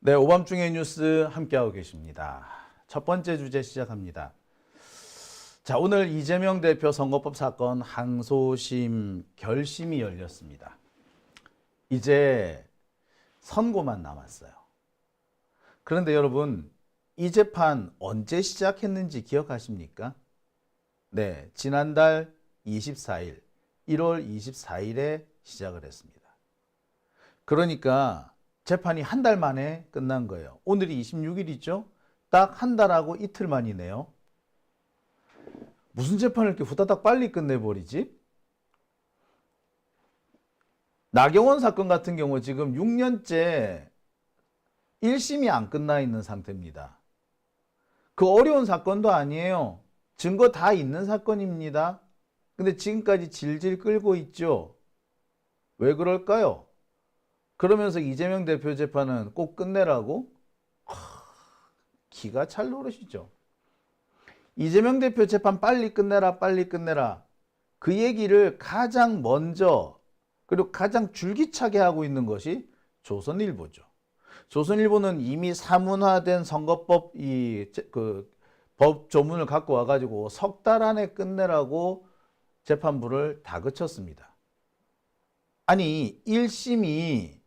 네, 오밤중의 뉴스 함께하고 계십니다. 첫 번째 주제 시작합니다. 자, 오늘 이재명 대표 선거법 사건 항소심 결심이 열렸습니다. 이제 선고만 남았어요. 그런데 여러분, 이 재판 언제 시작했는지 기억하십니까? 네, 지난달 24일, 1월 24일에 시작을 했습니다. 그러니까 재판이 한 달 만에 끝난 거예요. 오늘이 26일이죠? 딱 한 달하고 이틀 만이네요. 무슨 재판을 이렇게 후다닥 빨리 끝내버리지? 나경원 사건 같은 경우 지금 6년째 1심이 안 끝나 있는 상태입니다. 그 어려운 사건도 아니에요. 증거 다 있는 사건입니다. 근데 지금까지 질질 끌고 있죠. 왜 그럴까요? 그러면서 이재명 대표 재판은 꼭 끝내라고? 기가 찰 노릇이죠. 이재명 대표 재판 빨리 끝내라, 빨리 끝내라. 그 얘기를 가장 먼저 그리고 가장 줄기차게 하고 있는 것이 조선일보죠. 조선일보는 이미 사문화된 선거법 법 조문을 갖고 와가지고 석 달 안에 끝내라고 재판부를 다그쳤습니다. 아니 1심이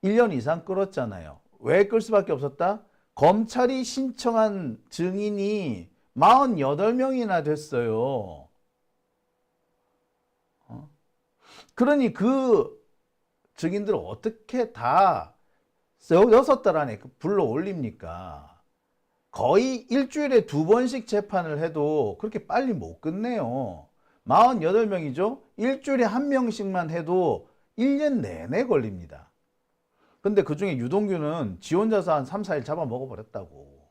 1년 이상 끌었잖아요. 왜 끌 수밖에 없었다? 검찰이 신청한 증인이 48명이나 됐어요. 그러니 그 증인들을 어떻게 다 6달 안에 불러 올립니까? 거의 일주일에 2번씩 재판을 해도 그렇게 빨리 못 끝내요. 48명이죠? 일주일에 1명씩만 해도 1년 내내 걸립니다. 근데 그 중에 유동규는 지 혼자서 한 3, 4일 잡아먹어버렸다고.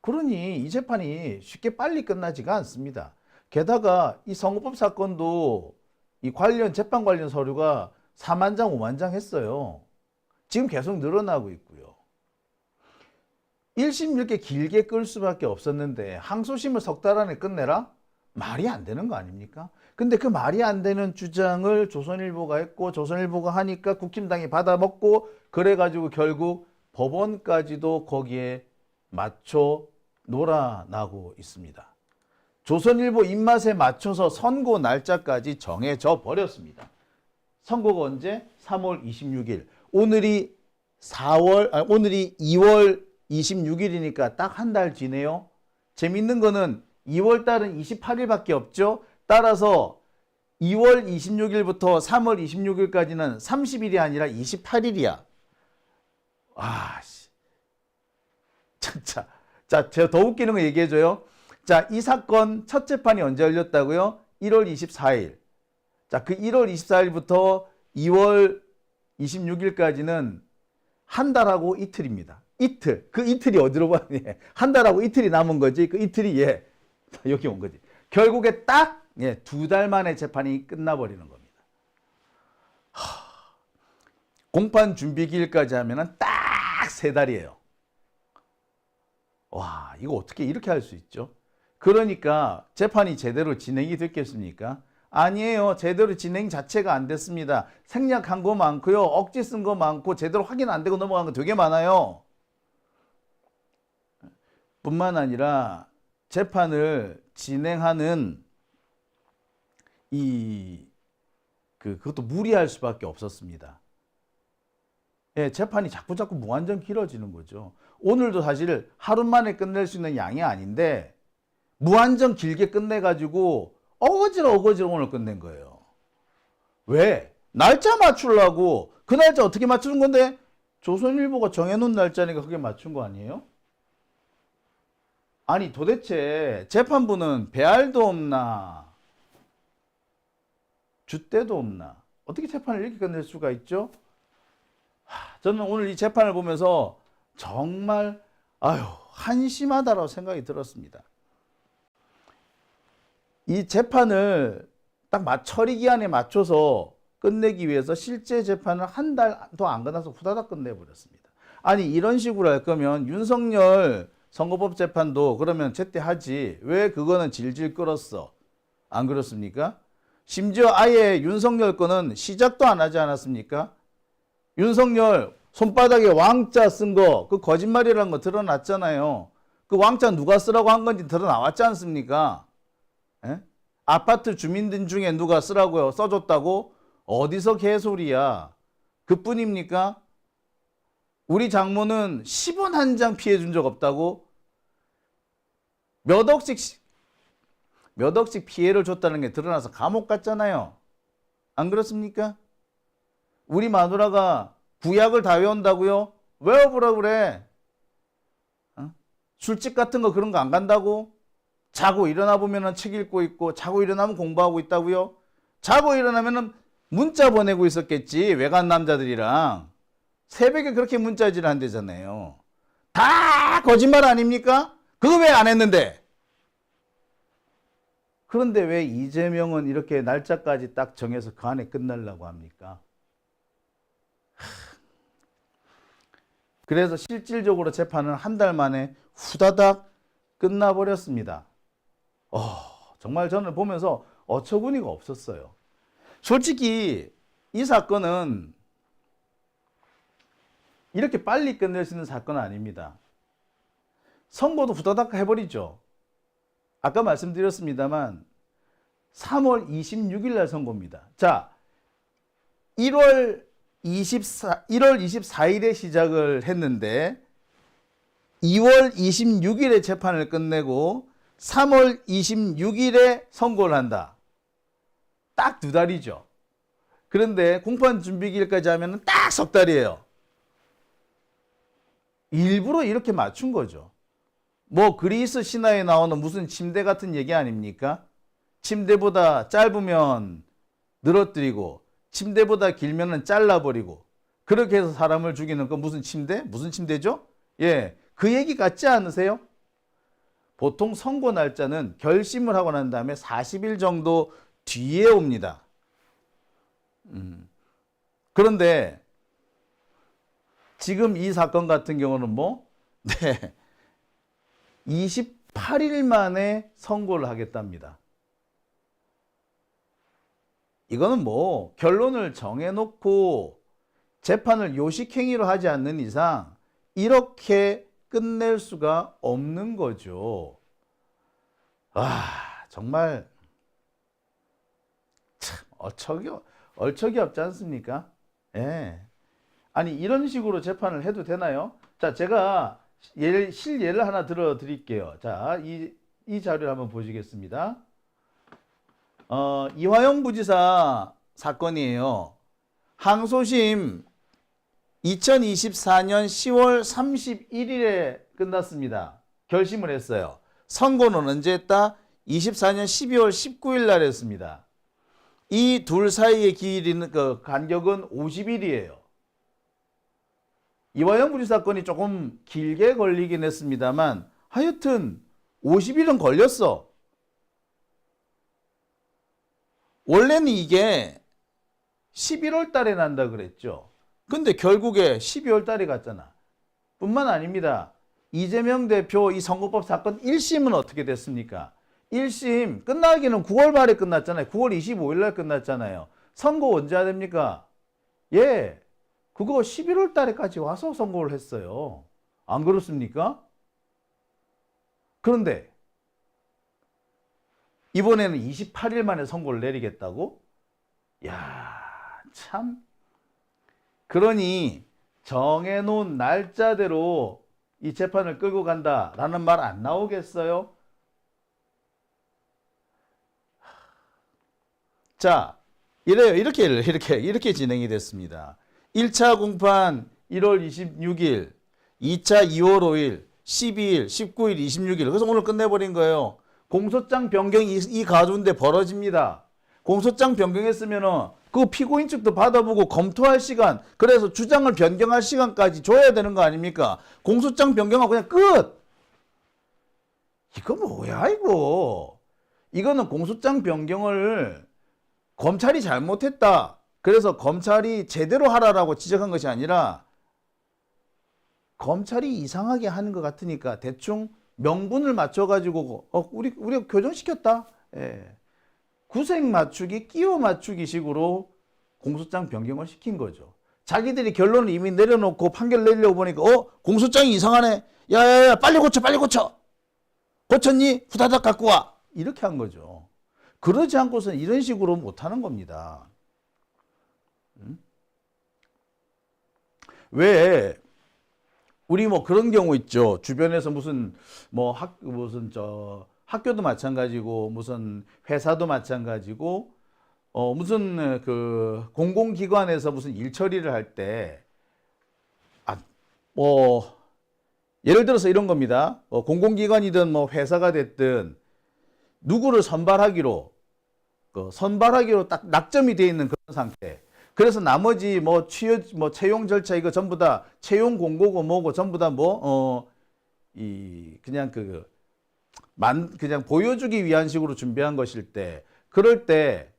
그러니 이 재판이 쉽게 빨리 끝나지가 않습니다. 게다가 이 선거법 사건도 이 재판 관련 서류가 4만 장, 5만 장 했어요. 지금 계속 늘어나고 있고요. 1심 이렇게 길게 끌 수밖에 없었는데 항소심을 석 달 안에 끝내라? 말이 안 되는 거 아닙니까? 근데 그 말이 안 되는 주장을 조선일보가 했고 조선일보가 하니까 국힘당이 받아먹고 그래가지고 결국 법원까지도 거기에 맞춰 놀아나고 있습니다. 조선일보 입맛에 맞춰서 선고 날짜까지 정해져 버렸습니다. 선고가 언제? 3월 26일. 오늘이 2월 26일이니까 딱 한 달 뒤네요. 재밌는 거는 2월 달은 28일밖에 없죠. 따라서 2월 26일부터 3월 26일까지는 30일이 아니라 28일이야. 아, 진짜. 자, 제가 더 웃기는 거 얘기해줘요. 자, 이 사건 첫 재판이 언제 열렸다고요? 1월 24일. 자, 그 1월 24일부터 2월 26일까지는 한 달하고 이틀입니다. 이틀. 그 이틀이 어디로 가니? 한 달하고 이틀이 남은 거지. 그 이틀이 여기 온 거지. 결국에 딱 2달 만에 재판이 끝나버리는 겁니다. 공판 준비 기일까지 하면 딱 3달이에요. 와, 이거 어떻게 이렇게 할 수 있죠? 그러니까 재판이 제대로 진행이 됐겠습니까? 아니에요. 제대로 진행 자체가 안 됐습니다. 생략한 거 많고요. 억지 쓴 거 많고 제대로 확인 안 되고 넘어간 거 되게 많아요. 뿐만 아니라 재판을 진행하는 그것도 무리할 수밖에 없었습니다. 재판이 자꾸 무한정 길어지는 거죠. 오늘도 사실 하루 만에 끝낼 수 있는 양이 아닌데 무한정 길게 끝내가지고 어거지로 오늘 끝낸 거예요. 왜? 날짜 맞추려고. 그 날짜 어떻게 맞추는 건데? 조선일보가 정해놓은 날짜니까 그게 맞춘 거 아니에요? 아니 도대체 재판부는 배알도 없나? 줏대도 없나? 어떻게 재판을 이렇게 끝낼 수가 있죠? 저는 오늘 이 재판을 보면서 정말 한심하다라고 생각이 들었습니다. 이 재판을 딱 처리 기한에 맞춰서 끝내기 위해서 실제 재판을 한 달도 안 끝나서 후다닥 끝내버렸습니다. 아니 이런 식으로 할 거면 윤석열 선거법 재판도 그러면 제때 하지. 왜 그거는 질질 끌었어? 안 그렇습니까? 심지어 아예 윤석열 거는 시작도 안 하지 않았습니까? 윤석열 손바닥에 왕자 쓴 거, 그 거짓말이라는 거 드러났잖아요. 그 왕자 누가 쓰라고 한 건지 드러나왔지 않습니까? 예? 아파트 주민들 중에 누가 쓰라고요? 써줬다고? 어디서 개소리야? 그뿐입니까? 우리 장모는 10원 한 장 피해 준 적 없다고? 몇 억씩 피해를 줬다는 게 드러나서 감옥 갔잖아요. 안 그렇습니까? 우리 마누라가 구약을 다 외운다고요? 외워보라 그래. 어? 술집 같은 거 그런 거 안 간다고? 자고 일어나 보면은 책 읽고 있고, 자고 일어나면 공부하고 있다고요? 자고 일어나면은 문자 보내고 있었겠지. 외간 남자들이랑. 새벽에 그렇게 문자질 한대잖아요. 다 거짓말 아닙니까? 그거 왜 안 했는데? 그런데 왜 이재명은 이렇게 날짜까지 딱 정해서 그 안에 끝내려고 합니까? 그래서 실질적으로 재판은 한 달 만에 후다닥 끝나버렸습니다. 정말 저는 보면서 어처구니가 없었어요. 솔직히 이 사건은 이렇게 빨리 끝낼 수 있는 사건은 아닙니다. 선고도 후다닥 해버리죠. 아까 말씀드렸습니다만 3월 26일 날 선고입니다. 자, 1월 24일에 시작을 했는데 2월 26일에 재판을 끝내고 3월 26일에 선고를 한다. 딱 2달이죠. 그런데 공판 준비기일까지 하면 딱 3달이에요. 일부러 이렇게 맞춘 거죠. 뭐 그리스 신화에 나오는 무슨 침대 같은 얘기 아닙니까? 침대보다 짧으면 늘어뜨리고 침대보다 길면은 잘라버리고 그렇게 해서 사람을 죽이는 거 무슨 침대? 무슨 침대죠? 예, 그 얘기 같지 않으세요? 보통 선고 날짜는 결심을 하고 난 다음에 40일 정도 뒤에 옵니다. 그런데 지금 이 사건 같은 경우는 뭐? 네. 28일 만에 선고를 하겠답니다. 이거는 뭐 결론을 정해놓고 재판을 요식행위로 하지 않는 이상 이렇게 끝낼 수가 없는 거죠. 정말 참 얼척이 없지 않습니까? 예. 아니 이런 식으로 재판을 해도 되나요? 자, 제가 실예를 하나 들어드릴게요. 자, 이 자료를 한번 보시겠습니다. 이화영 부지사 사건이에요. 항소심 2024년 10월 31일에 끝났습니다. 결심을 했어요. 선고는 언제 했다? 24년 12월 19일 날 했습니다. 이 둘 사이의 길이는 그 간격은 50일이에요. 이화영 부지사 사건이 조금 길게 걸리긴 했습니다만 하여튼 50일은 걸렸어. 원래는 이게 11월 달에 난다 그랬죠. 근데 결국에 12월 달에 갔잖아. 뿐만 아닙니다. 이재명 대표 이 선거법 사건 1심은 어떻게 됐습니까? 1심 끝나기는 9월 말에 끝났잖아요. 9월 25일 날 끝났잖아요. 선고 언제 해야 됩니까? 예, 그거 11월 달에까지 와서 선고를 했어요. 안 그렇습니까? 그런데 이번에는 28일 만에 선고를 내리겠다고? 야, 참. 그러니 정해놓은 날짜대로 이 재판을 끌고 간다라는 말 안 나오겠어요? 자, 이래요. 이렇게 진행이 됐습니다. 1차 공판 1월 26일, 2차 2월 5일, 12일, 19일, 26일. 그래서 오늘 끝내버린 거예요. 공소장 변경이 이 가운데 벌어집니다. 공소장 변경했으면은 그 피고인 측도 받아보고 검토할 시간, 그래서 주장을 변경할 시간까지 줘야 되는 거 아닙니까? 공소장 변경하고 그냥 끝! 이거 뭐야, 이거? 이거는 공소장 변경을 검찰이 잘못했다. 그래서 검찰이 제대로 하라라고 지적한 것이 아니라 검찰이 이상하게 하는 것 같으니까 대충 명분을 맞춰가지고 우리가 교정시켰다. 예. 구색 맞추기, 끼워 맞추기 식으로 공소장 변경을 시킨 거죠. 자기들이 결론을 이미 내려놓고 판결 내려고 보니까 공소장이 이상하네. 야야야 빨리 고쳐 빨리 고쳐. 고쳤니? 후다닥 갖고 와. 이렇게 한 거죠. 그러지 않고서는 이런 식으로 못하는 겁니다. 왜 우리 뭐 그런 경우 있죠. 주변에서 무슨 학교도 마찬가지고 무슨 회사도 마찬가지고 무슨 그 공공기관에서 무슨 일 처리를 할 때 예를 들어서 이런 겁니다. 공공기관이든 뭐 회사가 됐든 누구를 선발하기로 딱 낙점이 되어 있는 그런 상태. 그래서 나머지 채용 절차 이거 전부 다 채용 공고고 뭐고 전부 다 그냥 보여주기 위한 식으로 준비한 것일 때 그럴 때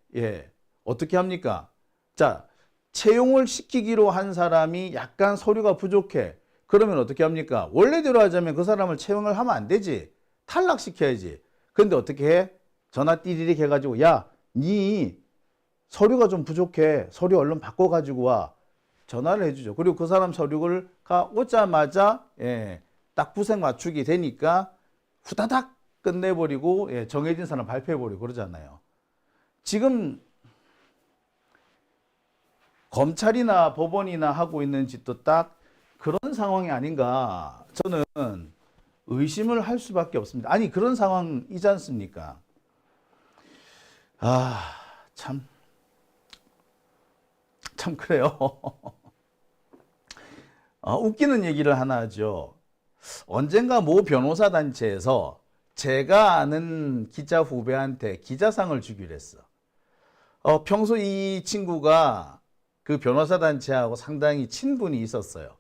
어떻게 합니까? 자, 채용을 시키기로 한 사람이 약간 서류가 부족해. 그러면 어떻게 합니까? 원래대로 하자면 그 사람을 채용을 하면 안 되지. 탈락시켜야지. 근데 어떻게 해? 전화 띠리릭 해가지고 야, 니 서류가 좀 부족해. 서류 얼른 바꿔가지고 와. 전화를 해주죠. 그리고 그 사람 서류가 오자마자 딱 부색 맞추기 되니까 후다닥 끝내버리고 정해진 사람 발표해버리고 그러잖아요. 지금 검찰이나 법원이나 하고 있는 짓도 딱 그런 상황이 아닌가 저는 의심을 할 수밖에 없습니다. 아니 그런 상황이지 않습니까? 참 그래요. 웃기는 얘기를 하나 하죠. 언젠가 모 변호사 단체에서 제가 아는 기자 후배한테 기자상을 주기로 했어. 평소 이 친구가 그 변호사 단체하고 상당히 친분이 있었어요.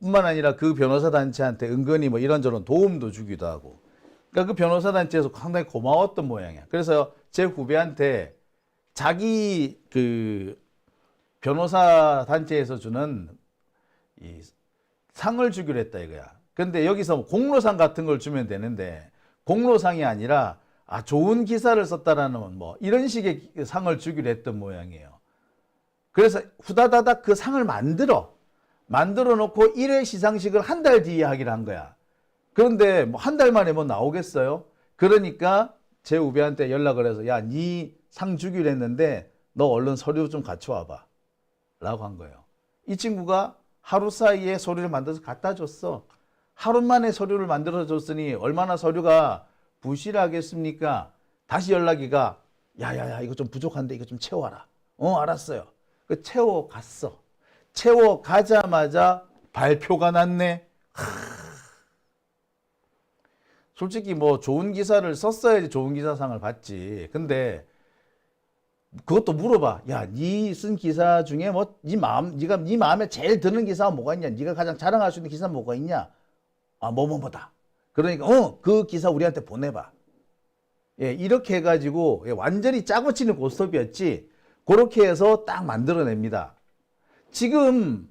뿐만 아니라 그 변호사 단체한테 은근히 뭐 이런저런 도움도 주기도 하고. 그러니까 그 변호사 단체에서 상당히 고마웠던 모양이야. 그래서 제 후배한테 자기 그 변호사 단체에서 주는 이 상을 주기로 했다 이거야. 근데 여기서 공로상 같은 걸 주면 되는데 공로상이 아니라 좋은 기사를 썼다라는 뭐 이런 식의 상을 주기로 했던 모양이에요. 그래서 후다다닥 그 상을 만들어 놓고 1회 시상식을 한 달 뒤에 하기로 한 거야. 그런데 뭐 한 달 만에 뭐 나오겠어요? 그러니까 제 후배한테 연락을 해서 야, 니 상 주기로 했는데 너 얼른 서류 좀 갖춰와봐 라고 한 거예요. 이 친구가 하루 사이에 서류를 만들어서 갖다 줬어. 하루 만에 서류를 만들어 줬으니 얼마나 서류가 부실하겠습니까? 다시 연락이가 야야야 이거 좀 부족한데 이거 좀 채워라. 알았어요. 그 채워갔어. 채워가자마자 발표가 났네. 솔직히 뭐 좋은 기사를 썼어야지 좋은 기사상을 받지. 근데 그것도 물어봐. 야, 니 쓴 기사 중에 뭐 네가 네 마음에 제일 드는 기사가 뭐가 있냐? 네가 가장 자랑할 수 있는 기사 뭐가 있냐? 뭐다. 그러니까 그 기사 우리한테 보내봐. 이렇게 해가지고 완전히 짜고 치는 고스톱이었지. 그렇게 해서 딱 만들어냅니다. 지금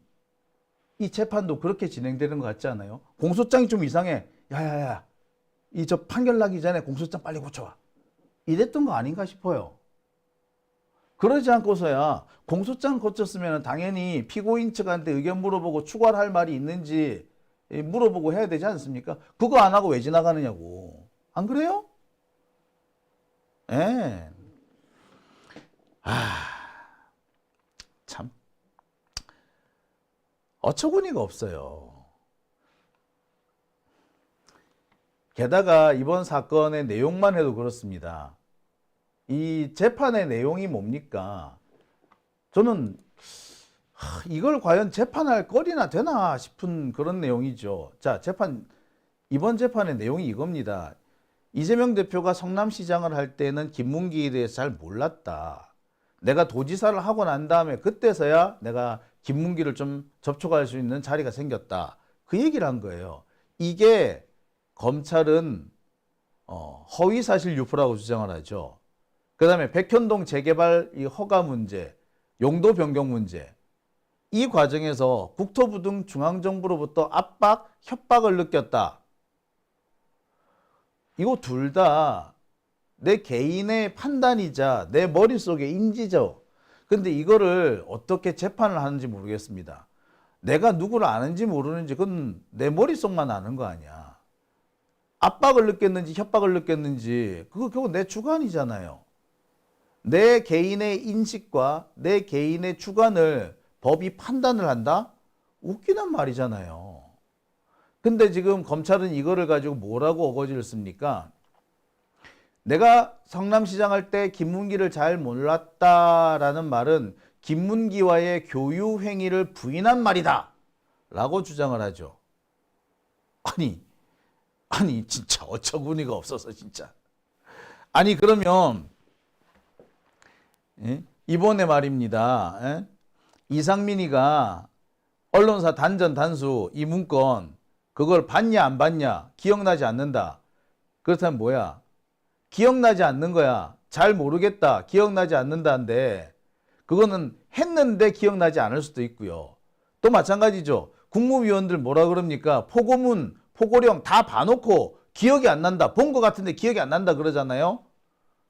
이 재판도 그렇게 진행되는 것 같지 않아요? 공소장이 좀 이상해. 야야야, 저 판결 나기 전에 공소장 빨리 고쳐와. 이랬던 거 아닌가 싶어요. 그러지 않고서야 공소장 고쳤으면 당연히 피고인 측한테 의견 물어보고 추가를 할 말이 있는지 물어보고 해야 되지 않습니까? 그거 안 하고 왜 지나가느냐고. 안 그래요? 참 어처구니가 없어요. 게다가 이번 사건의 내용만 해도 그렇습니다. 이 재판의 내용이 뭡니까? 저는 이걸 과연 재판할 거리나 되나 싶은 그런 내용이죠. 자, 이번 재판의 내용이 이겁니다. 이재명 대표가 성남시장을 할 때는 김문기에 대해서 잘 몰랐다. 내가 도지사를 하고 난 다음에 그때서야 내가 김문기를 좀 접촉할 수 있는 자리가 생겼다. 그 얘기를 한 거예요. 이게 검찰은 허위사실 유포라고 주장을 하죠. 그 다음에 백현동 재개발 이 허가 문제, 용도 변경 문제, 이 과정에서 국토부 등 중앙정부로부터 압박, 협박을 느꼈다. 이거 둘 다 내 개인의 판단이자 내 머릿속의 인지죠. 근데 이거를 어떻게 재판을 하는지 모르겠습니다. 내가 누구를 아는지 모르는지 그건 내 머릿속만 아는 거 아니야. 압박을 느꼈는지 협박을 느꼈는지 그거 결국 내 주관이잖아요. 내 개인의 인식과 내 개인의 주관을 법이 판단을 한다? 웃기는 말이잖아요. 근데 지금 검찰은 이거를 가지고 뭐라고 어거지를 씁니까? 내가 성남시장 할 때 김문기를 잘 몰랐다라는 말은 김문기와의 교유 행위를 부인한 말이다 라고 주장을 하죠. 아니 진짜 어처구니가 없어서 진짜. 아니 그러면 이번에 말입니다. 이상민이가 언론사 단전 단수 이 문건 그걸 봤냐 안 봤냐 기억나지 않는다. 그렇다면 뭐야? 기억나지 않는 거야. 잘 모르겠다. 기억나지 않는다인데 그거는 했는데 기억나지 않을 수도 있고요. 또 마찬가지죠. 국무위원들 뭐라 그럽니까? 포고문, 포고령 다 봐놓고 기억이 안 난다. 본 거 같은데 기억이 안 난다 그러잖아요.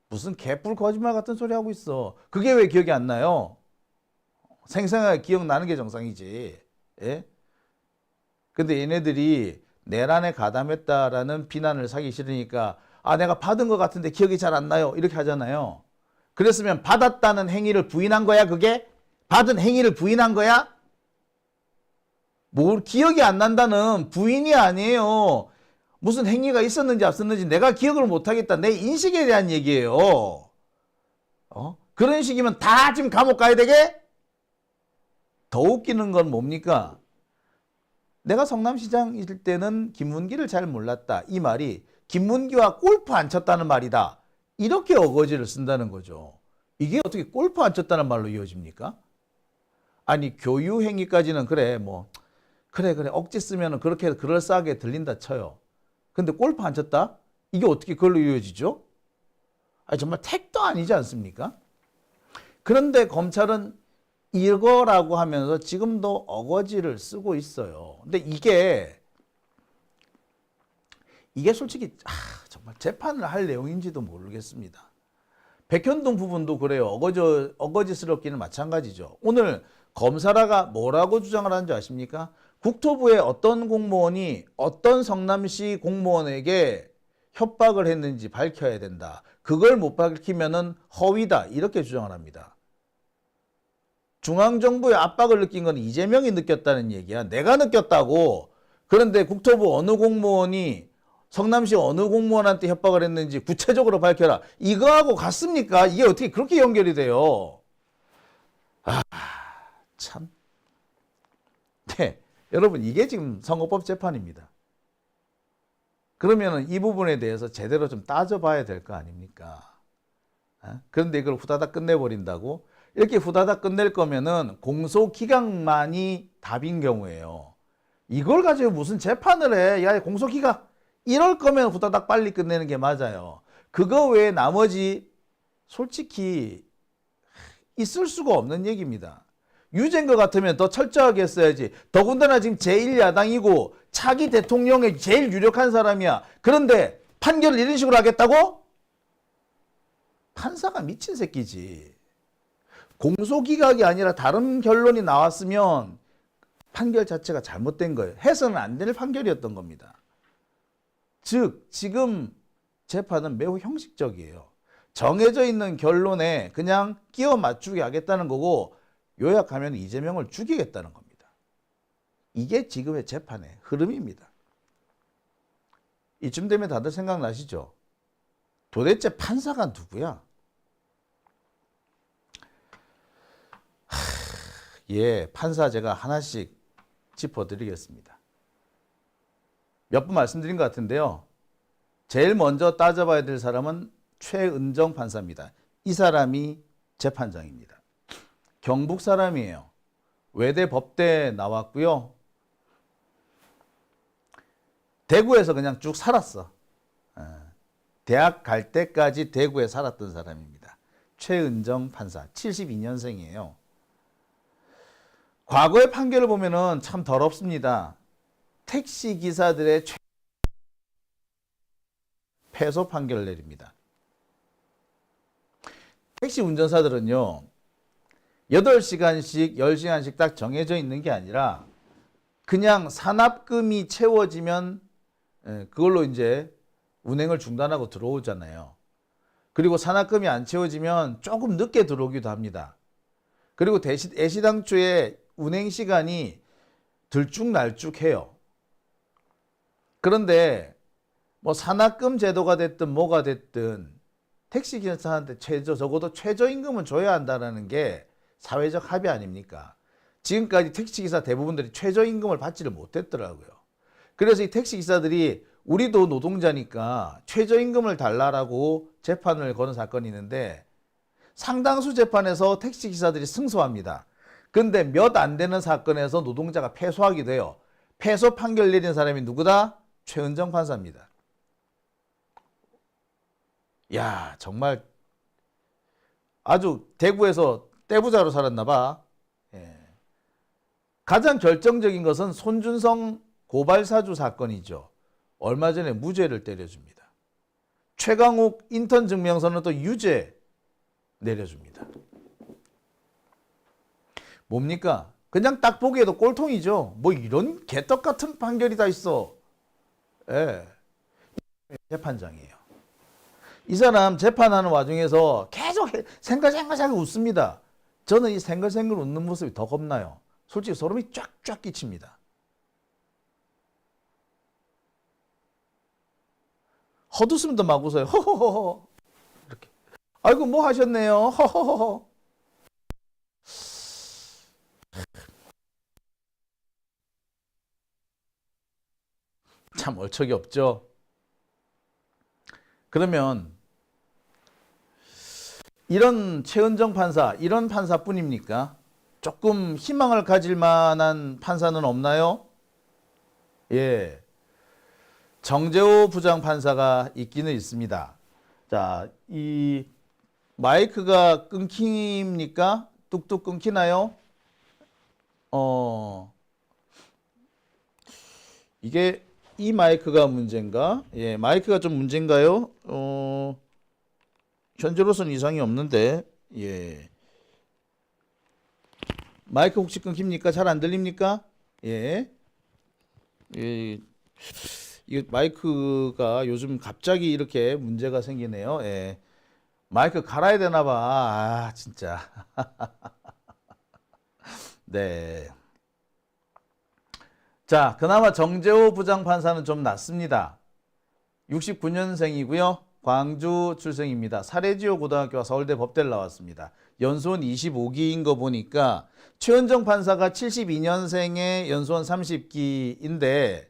무슨 개뿔 거짓말 같은 소리 하고 있어. 그게 왜 기억이 안 나요? 생생하게 기억나는 게 정상이지. 예? 근데 얘네들이 내란에 가담했다라는 비난을 사기 싫으니까 내가 받은 것 같은데 기억이 잘 안 나요. 이렇게 하잖아요. 그랬으면 받았다는 행위를 부인한 거야, 그게? 받은 행위를 부인한 거야? 뭘 기억이 안 난다는 부인이 아니에요. 무슨 행위가 있었는지 없었는지 내가 기억을 못하겠다. 내 인식에 대한 얘기예요. 그런 식이면 다 지금 감옥 가야 되게? 더 웃기는 건 뭡니까? 내가 성남시장일 때는 김문기를 잘 몰랐다. 이 말이 김문기와 골프 안 쳤다는 말이다. 이렇게 어거지를 쓴다는 거죠. 이게 어떻게 골프 안 쳤다는 말로 이어집니까? 아니 교유 행위까지는 그래 억지 쓰면은 그렇게 그럴싸하게 들린다 쳐요. 근데 골프 안 쳤다? 이게 어떻게 그걸로 이어지죠? 정말 택도 아니지 않습니까? 그런데 검찰은 이거라고 하면서 지금도 어거지를 쓰고 있어요. 근데 이게 솔직히 정말 재판을 할 내용인지도 모르겠습니다. 백현동 부분도 그래요. 어거지스럽기는 마찬가지죠. 오늘 검사라가 뭐라고 주장을 하는지 아십니까? 국토부의 어떤 공무원이 어떤 성남시 공무원에게 협박을 했는지 밝혀야 된다. 그걸 못 밝히면은 허위다. 이렇게 주장을 합니다. 중앙정부의 압박을 느낀 건 이재명이 느꼈다는 얘기야. 내가 느꼈다고. 그런데 국토부 어느 공무원이 성남시 어느 공무원한테 협박을 했는지 구체적으로 밝혀라. 이거하고 같습니까? 이게 어떻게 그렇게 연결이 돼요? 참. 네, 여러분 이게 지금 선거법 재판입니다. 그러면은 이 부분에 대해서 제대로 좀 따져봐야 될 거 아닙니까? 그런데 이걸 후다닥 끝내버린다고? 이렇게 후다닥 끝낼 거면은 공소기각만이 답인 경우에요. 이걸 가지고 무슨 재판을 해? 야, 공소기각. 이럴 거면 후다닥 빨리 끝내는 게 맞아요. 그거 외에 나머지 솔직히 있을 수가 없는 얘기입니다. 유죄인 것 같으면 더 철저하게 했어야지. 더군다나 지금 제1야당이고 차기 대통령의 제일 유력한 사람이야. 그런데 판결을 이런 식으로 하겠다고? 판사가 미친 새끼지. 공소기각이 아니라 다른 결론이 나왔으면 판결 자체가 잘못된 거예요. 해서는 안 될 판결이었던 겁니다. 즉 지금 재판은 매우 형식적이에요. 정해져 있는 결론에 그냥 끼워 맞추게 하겠다는 거고 요약하면 이재명을 죽이겠다는 겁니다. 이게 지금의 재판의 흐름입니다. 이쯤 되면 다들 생각나시죠? 도대체 판사가 누구야? 판사 제가 하나씩 짚어드리겠습니다. 몇 번 말씀드린 것 같은데요. 제일 먼저 따져봐야 될 사람은 최은정 판사입니다. 이 사람이 재판장입니다. 경북 사람이에요. 외대 법대 나왔고요. 대구에서 그냥 쭉 살았어. 대학 갈 때까지 대구에 살았던 사람입니다. 최은정 판사, 72년생이에요. 과거의 판결을 보면은 참 더럽습니다. 택시 기사들의 패소 판결을 내립니다. 택시 운전사들은요, 8시간씩, 10시간씩 딱 정해져 있는 게 아니라 그냥 산납금이 채워지면 그걸로 이제 운행을 중단하고 들어오잖아요. 그리고 산납금이 안 채워지면 조금 늦게 들어오기도 합니다. 그리고 대신 애시당초에 운행 시간이 들쭉날쭉해요. 그런데 뭐 산납금 제도가 됐든 뭐가 됐든 택시기사한테 적어도 최저임금은 줘야 한다는 게 사회적 합의 아닙니까? 지금까지 택시기사 대부분들이 최저임금을 받지를 못했더라고요. 그래서 이 택시기사들이 우리도 노동자니까 최저임금을 달라라고 재판을 거는 사건이 있는데 상당수 재판에서 택시기사들이 승소합니다. 근데 몇 안 되는 사건에서 노동자가 패소하기도 해요. 패소 판결 내린 사람이 누구다? 최은정 판사입니다. 야, 정말 아주 대구에서 떼부자로 살았나 봐. 예. 가장 결정적인 것은 손준성 고발사주 사건이죠. 얼마 전에 무죄를 때려줍니다. 최강욱 인턴 증명서는 또 유죄 내려줍니다. 뭡니까? 그냥 딱 보기에도 꼴통이죠. 뭐 이런 개떡 같은 판결이 다 있어. 예. 재판장이에요. 이 사람 재판하는 와중에서 계속 생글생글 웃습니다. 저는 이 생글생글 웃는 모습이 더 겁나요. 솔직히 소름이 쫙쫙 끼칩니다. 헛웃음도 막 웃어요. 허허허. 이렇게. 아이고 뭐 하셨네요. 허허허. 참 얼척이 없죠. 그러면 이런 최은정 판사, 이런 판사뿐입니까? 조금 희망을 가질 만한 판사는 없나요? 예. 정재호 부장판사가 있기는 있습니다. 자, 이 마이크가 끊깁니까? 뚝뚝 끊기나요? 이게 이 마이크가 문제인가? 예, 마이크가 좀 문제인가요? 현재로서는 이상이 없는데, 예. 마이크 혹시 끊깁니까? 잘 안 들립니까? 예. 예. 이 마이크가 요즘 갑자기 이렇게 문제가 생기네요. 예. 마이크 갈아야 되나 봐. 아, 진짜. 네. 자, 그나마 정재호 부장판사는 좀 낫습니다. 69년생이고요. 광주 출생입니다. 사례지오 고등학교와 서울대 법대를 나왔습니다. 연수원 25기인 거 보니까 최은정 판사가 72년생에 연수원 30기인데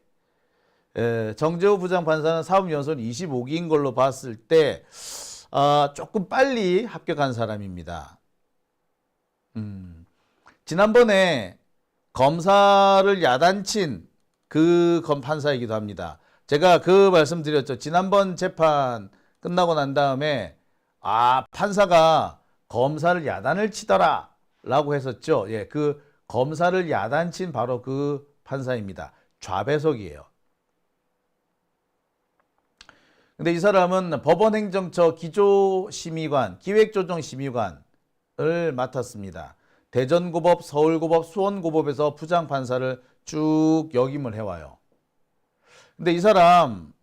정재호 부장판사는 사법연수원 25기인 걸로 봤을 때 조금 빨리 합격한 사람입니다. 지난번에 검사를 야단친 그 판사이기도 합니다. 제가 그 말씀드렸죠. 지난번 재판 끝나고 난 다음에 판사가 검사를 야단을 치더라 라고 했었죠. 예, 그 검사를 야단친 바로 그 판사입니다. 좌배석이에요. 근데 이 사람은 법원행정처 기조심의관, 기획조정심의관을 맡았습니다. 대전고법, 서울고법, 수원고법에서 부장판사를 쭉 역임을 해와요. 근데 이 사람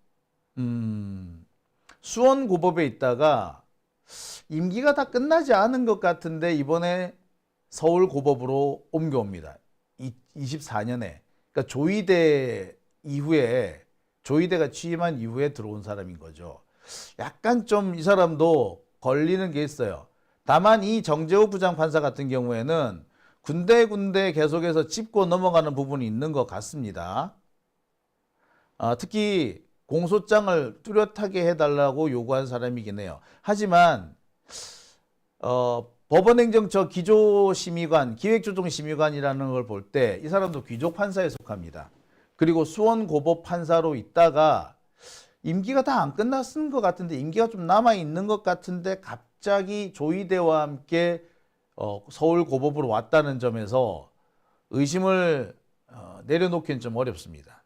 수원고법에 있다가 임기가 다 끝나지 않은 것 같은데 이번에 서울고법으로 옮겨옵니다. 24년에. 그러니까 조이대 이후에 조이대가 취임한 이후에 들어온 사람인 거죠. 약간 좀 이 사람도 걸리는 게 있어요. 다만 이 정재호 부장판사 같은 경우에는 군데군데 계속해서 짚고 넘어가는 부분이 있는 것 같습니다. 특히 공소장을 뚜렷하게 해달라고 요구한 사람이긴 해요. 하지만 법원행정처 기조심의관, 기획조정심의관이라는 걸 볼 때 이 사람도 귀족판사에 속합니다. 그리고 수원고법 판사로 있다가 임기가 다 안 끝났은 것 같은데 임기가 좀 남아있는 것 같은데 갑자기 조이대와 함께 서울고법으로 왔다는 점에서 의심을 내려놓기는 좀 어렵습니다.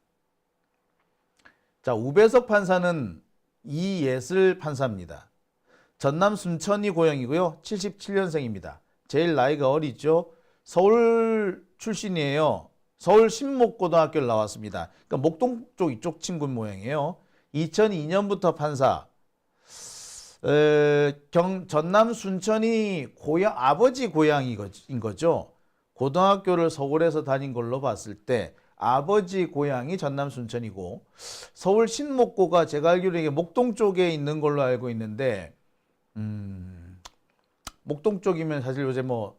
자, 우배석 판사는 이예슬 판사입니다. 전남 순천이 고향이고요. 77년생입니다. 제일 나이가 어리죠. 서울 출신이에요. 서울 신목고등학교를 나왔습니다. 그러니까 목동 쪽 이쪽 친구 모양이에요. 2002년부터 판사. 전남 순천이 아버지 고향인 거죠. 고등학교를 서울에서 다닌 걸로 봤을 때 아버지 고향이 전남 순천이고, 서울 신목고가 제가 알기로 이게 목동 쪽에 있는 걸로 알고 있는데, 목동 쪽이면 사실 요새 뭐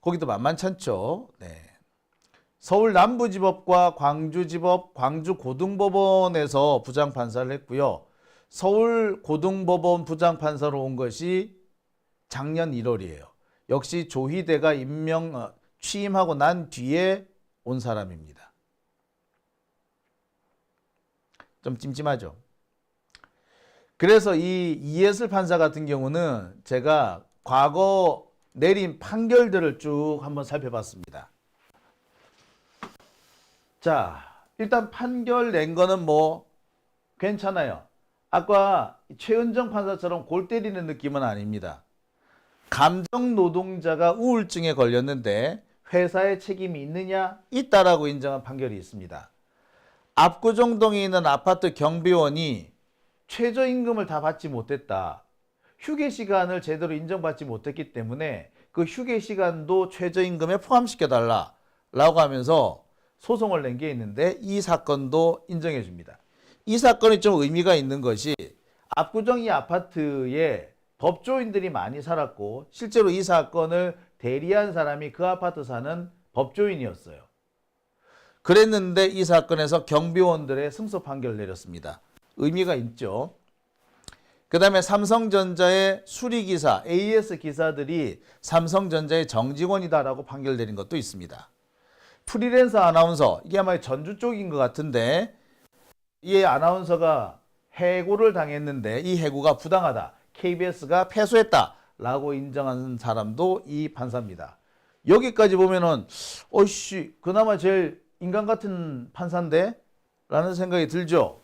거기도 만만찮죠. 네. 서울 남부지법과 광주지법, 광주고등법원에서 부장판사를 했고요. 서울 고등법원 부장판사로 온 것이 작년 1월이에요. 역시 조희대가 취임하고 난 뒤에 온 사람입니다. 좀 찜찜하죠. 그래서 이 이해슬 판사 같은 경우는 제가 과거 내린 판결들을 쭉 한번 살펴봤습니다. 자, 일단 판결 낸 거는 뭐 괜찮아요. 아까 최은정 판사처럼 골 때리는 느낌은 아닙니다. 감정 노동자가 우울증에 걸렸는데 회사의 책임이 있느냐? 있다라고 인정한 판결이 있습니다. 압구정동에 있는 아파트 경비원이 최저임금을 다 받지 못했다. 휴게 시간을 제대로 인정받지 못했기 때문에 그 휴게 시간도 최저임금에 포함시켜달라 라고 하면서 소송을 낸 게 있는데, 이 사건도 인정해 줍니다. 이 사건이 좀 의미가 있는 것이, 압구정 이 아파트에 법조인들이 많이 살았고 실제로 이 사건을 대리한 사람이 그 아파트 사는 법조인이었어요. 그랬는데 이 사건에서 경비원들의 승소 판결을 내렸습니다. 의미가 있죠. 그 다음에 삼성전자의 수리기사, AS 기사들이 삼성전자의 정직원이다라고 판결 내린 것도 있습니다. 프리랜서 아나운서, 이게 아마 전주 쪽인 것 같은데, 이 아나운서가 해고를 당했는데 이 해고가 부당하다, KBS가 패소했다라고 인정한 사람도 이 판사입니다. 여기까지 보면은 어이씨, 그나마 제일 인간 같은 판사인데? 라는 생각이 들죠.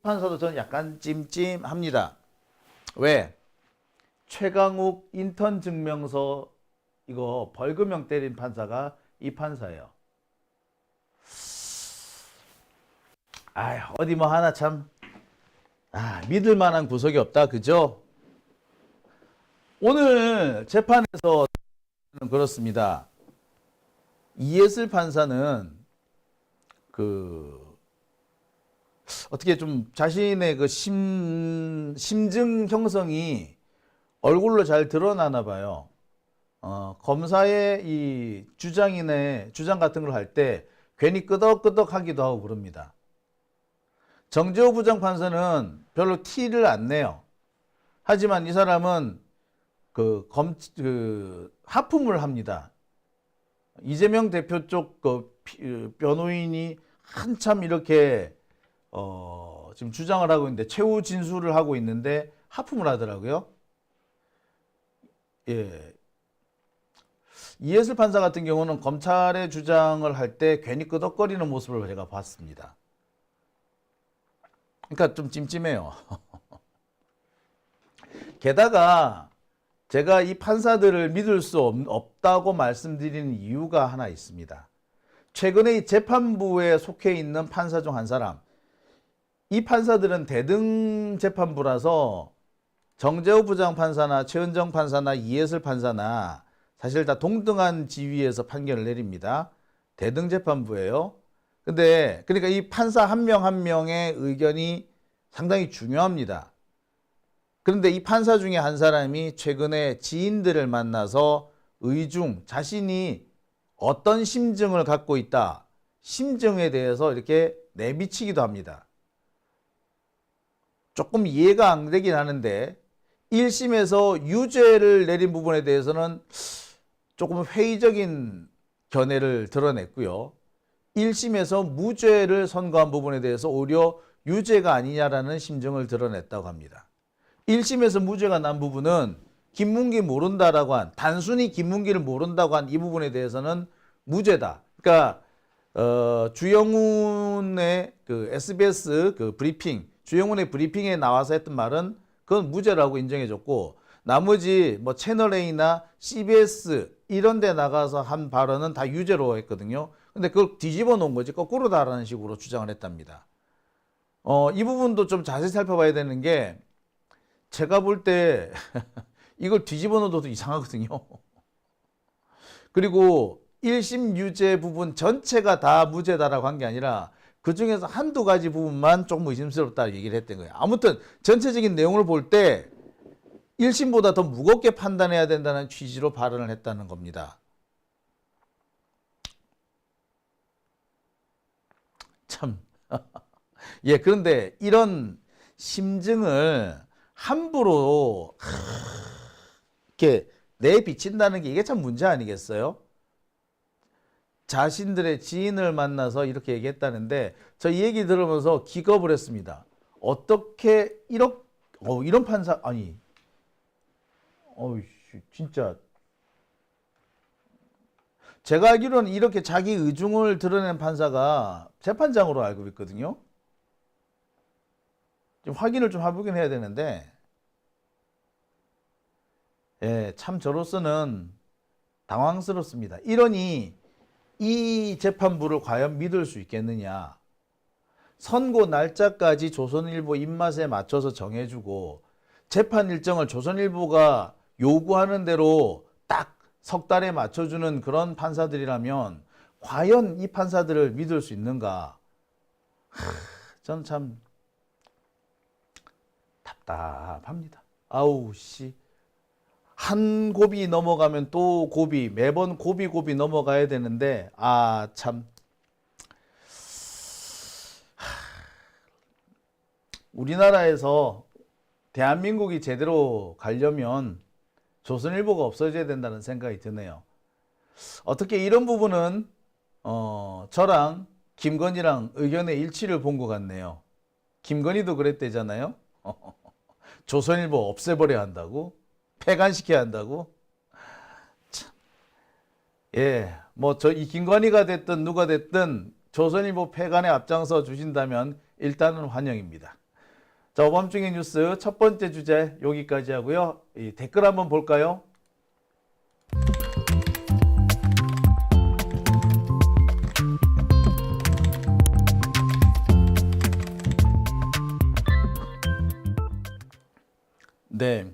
판사도 저는 약간 찜찜합니다. 왜? 최강욱 인턴 증명서 이거 벌금형 때린 판사가 이 판사예요. 어디 뭐 하나 참 믿을 만한 구석이 없다, 그죠? 오늘 재판에서 그렇습니다. 이해슬 판사는 어떻게 좀 자신의 그 심증 형성이 얼굴로 잘 드러나나 봐요. 검사의 이 주장 같은 걸 할 때 괜히 끄덕끄덕 하기도 하고 그럽니다. 정재호 부장판사는 별로 티를 안 내요. 하지만 이 사람은 하품을 합니다. 이재명 대표 쪽 변호인이 한참 이렇게 지금 주장을 하고 있는데, 최후 진술을 하고 있는데 하품을 하더라고요. 예. 이해슬 판사 같은 경우는 검찰의 주장을 할 때 괜히 끄덕거리는 모습을 제가 봤습니다. 그러니까 좀 찜찜해요. 게다가 제가 이 판사들을 믿을 수 없다고 말씀드리는 이유가 하나 있습니다. 최근에 이 재판부에 속해 있는 판사 중 한 사람, 이 판사들은 대등 재판부라서 정재호 부장판사나 최은정 판사나 이해슬 판사나 사실 다 동등한 지위에서 판결을 내립니다. 대등 재판부예요. 그러니까 이 판사 한 명 한 명의 의견이 상당히 중요합니다. 그런데 이 판사 중에 한 사람이 최근에 지인들을 만나서 자신이 어떤 심증을 갖고 있다, 심증에 대해서 이렇게 내비치기도 합니다. 조금 이해가 안 되긴 하는데, 1심에서 유죄를 내린 부분에 대해서는 조금 회의적인 견해를 드러냈고요. 1심에서 무죄를 선고한 부분에 대해서 오히려 유죄가 아니냐라는 심증을 드러냈다고 합니다. 1심에서 무죄가 난 부분은 김문기 모른다라고 단순히 김문기를 모른다고 한 이 부분에 대해서는 무죄다. 그러니까 주영훈의 SBS 브리핑, 주영훈의 브리핑에 나와서 했던 말은 그건 무죄라고 인정해줬고, 나머지 뭐 채널A나 CBS 이런 데 나가서 한 발언은 다 유죄로 했거든요. 근데 그걸 뒤집어 놓은 거지 거꾸로 다라는 식으로 주장을 했답니다. 이 부분도 좀 자세히 살펴봐야 되는 게 제가 볼 때 이걸 뒤집어 놓어도 이상하거든요. 그리고 1심 유죄 부분 전체가 다 무죄다라고 한 게 아니라 그 중에서 한두 가지 부분만 조금 의심스럽다 얘기를 했던 거예요. 아무튼 전체적인 내용을 볼 때 1심보다 더 무겁게 판단해야 된다는 취지로 발언을 했다는 겁니다. 참. 예, 그런데 이런 심증을 함부로 이렇게 내비친다는 게 이게 참 문제 아니겠어요? 자신들의 지인을 만나서 이렇게 얘기했다는데 저 이 얘기 들으면서 기겁을 했습니다. 어떻게 이런 판사 아니 진짜 제가 알기로는 이렇게 자기 의중을 드러낸 판사가 재판장으로 알고 있거든요. 좀 확인을 좀 해보긴 해야 되는데 예, 참 저로서는 당황스럽습니다. 이러니 이 재판부를 과연 믿을 수 있겠느냐. 선고 날짜까지 조선일보 입맛에 맞춰서 정해주고 재판 일정을 조선일보가 요구하는 대로 딱 석 달에 맞춰주는 그런 판사들이라면 과연 이 판사들을 믿을 수 있는가. 저는 참 답답합니다. 아우 씨. 한 고비 넘어가면 또 고비, 매번 고비 넘어가야 되는데 참 우리나라에서 대한민국이 제대로 가려면 조선일보가 없어져야 된다는 생각이 드네요. 어떻게 이런 부분은 저랑 김건희랑 의견의 일치를 본 것 같네요. 김건희도 그랬대잖아요. 조선일보 없애버려야 한다고, 폐간시켜야 한다고. 참. 예, 뭐 이 김건희가 됐든 누가 됐든 조선일보 폐간에 앞장서 주신다면 일단은 환영입니다. 자, 오밤중의 뉴스 첫 번째 주제 여기까지 하고요. 이 댓글 한번 볼까요? 네.